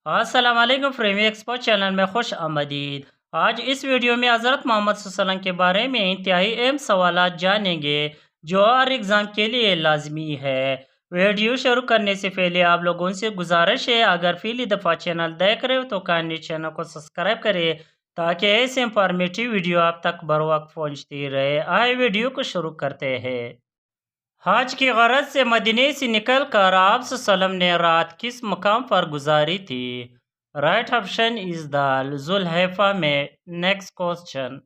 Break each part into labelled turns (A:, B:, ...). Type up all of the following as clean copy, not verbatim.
A: السلام علیکم frame expo channel میں خوش آمدید۔ آج اس ویڈیو میں حضرت محمد صلی اللہ علیہ وسلم کے بارے میں انتہائی اہم سوالات جانیں گے جو ہر ایگزام کے لیے لازمی ہے۔ ویڈیو شروع کرنے سے پہلے آپ لوگوں سے گزارش ہے، اگر پہلی دفعہ چینل دیکھ رہے ہو تو کائنڈلی چینل کو سبسکرائب کریں تاکہ ایسے انفارمیٹیو ویڈیو آپ تک بر وقت پہنچتی رہے۔ آئے ویڈیو کو شروع کرتے ہیں۔ حج کی غرض سے مدینے سے نکل کر آپ صلی اللہ علیہ وسلم نے رات کس مقام پر گزاری تھی؟ رائٹ آپشن از دال ذوالحلیفہ میں۔ نیکسٹ کوسچن،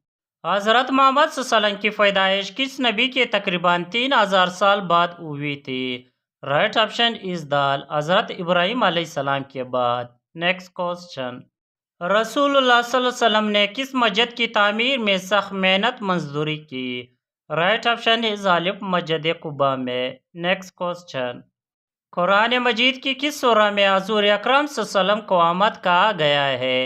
A: حضرت محمد صلی اللہ علیہ وسلم کی پیدائش کس نبی کے تقریباً 3000 سال بعد ہوئی تھی؟ رائٹ آپشن از دال حضرت ابراہیم علیہ السلام کے بعد۔ نیکسٹ کوسچن، رسول اللہ صلی اللہ علیہ وسلم نے کس مسجد کی تعمیر میں سخت محنت مزدوری کی؟ رائٹ آپشن از الف مسجد قباء میں۔ نیکسٹ کوسچن، قرآن مجید کی کس سورہ میں حضور اکرم صلی اللہ علیہ وسلم کو احمد کہا گیا ہے؟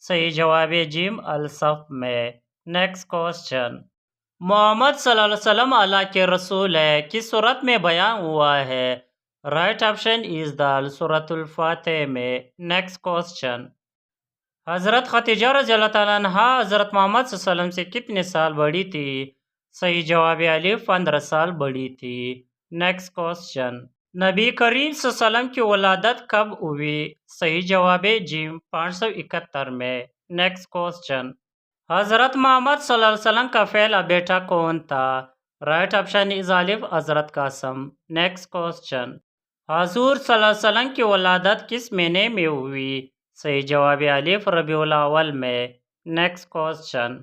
A: صحیح جواب جیم الصف میں۔ نیکسٹ کوسچن، محمد صلی اللہ علیہ وسلم اللہ کے رسول ہے کس سورت میں بیان ہوا ہے؟ رائٹ آپشن از دال سورۃ الفاتح میں۔ نیکسٹ کوسچن، حضرت خدیجہ رضی اللہ تعالیٰ عنہا حضرت محمد صلی اللہ علیہ وسلم سے کتنے سال بڑی تھی؟ صحیح جواب الف 15 سال بڑی تھی۔ نیکسٹ کوسچن، نبی کریم صلی اللہ علیہ وسلم کی ولادت کب ہوئی؟ صحیح جواب جیم 571 میں۔ نیکسٹ کوسچن، حضرت محمد صلی اللہ علیہ وسلم کا پہلا بیٹا کون تھا؟ رائٹ آپشن از الف حضرت قاسم۔ نیکسٹ کوسچن، حضور صلی اللہ علیہ وسلم کی ولادت کس مہینے میں ہوئی؟ صحیح جواب الف ربیع الاول میں۔ نیکسٹ کوسچن،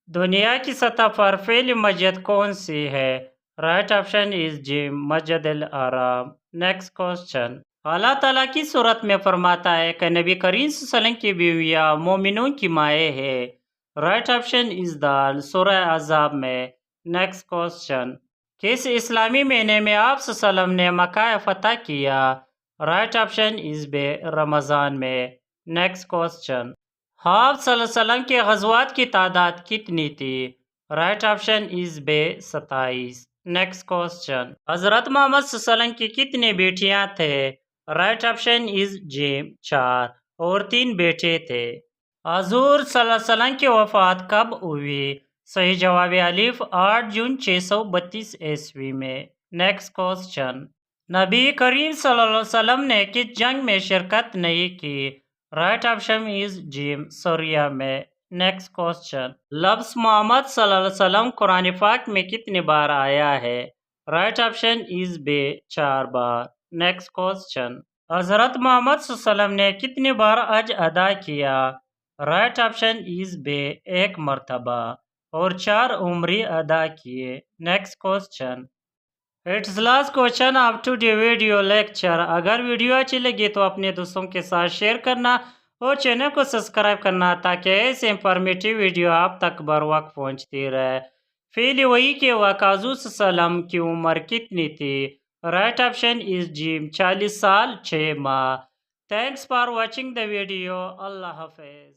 A: دنیا کی سطح پر پہلی مسجد کون سی ہے؟ رائٹ آپشن از جیم مسجد الحرام۔ نیکسٹ کوسچن، اللہ تعالیٰ کی صورت میں فرماتا ہے کہ نبی کریم صلی اللہ علیہ وسلم کی بیویاں مومنوں کی مائیں ہے؟ رائٹ آپشن از دال سورہ احزاب میں۔ نیکسٹ کوسچن، کس اسلامی مہینے میں آپ صلی اللہ علیہ وسلم نے مکہ فتح کیا؟ رائٹ آپشن از بے رمضان میں۔ نیکسٹ کوسچن، آپ صلی اللہ علیہ وسلم کے غزوات کی تعداد کتنی تھی؟ رائٹ آپشن از بے 27۔ نیکسٹ کوسچن، حضرت محمد صلی اللہ علیہ وسلم کی کتنی بیٹیاں تھے؟ رائٹ آپشن از جیم 4 اور 3 بیٹے تھے۔ حضور صلی اللہ علیہ وسلم کی وفات کب ہوئی؟ صحیح جواب الف 8 جون 632 عیسوی میں۔ نیکسٹ کوسچن، نبی کریم صلی اللہ علیہ وسلم نے کس جنگ میں شرکت نہیں کی؟ رائٹ آپشن از جیم سوریہ میں۔ نیکسٹ کوسچن، لفظ محمد صلی اللہ علیہ وسلم قرآن پاک میں کتنی بار آیا ہے؟ رائٹ آپشن از بے 4 بار۔ نیکسٹ کوسچن، حضرت محمد صلی اللہ علیہ وسلم نے کتنی بار حج ادا کیا؟ رائٹ آپشن از بے 1 مرتبہ اور 4 عمرے ادا کیے۔ Next question, it's last question of today video lecture. اگر ویڈیو اچھی لگی تو اپنے دوستوں کے ساتھ شیئر کرنا اور چینل کو سبسکرائب کرنا تاکہ ایسے انفارمیٹیو ویڈیو آپ تک بر وقت پہنچتی رہے۔ فیل وہی کے وقت حضور صلی اللہ علیہ وسلم کی عمر کتنی تھی؟ رائٹ آپشن از جیم 40 سال 6 ماہ۔ Thanks for watching the video. Allah حافظ۔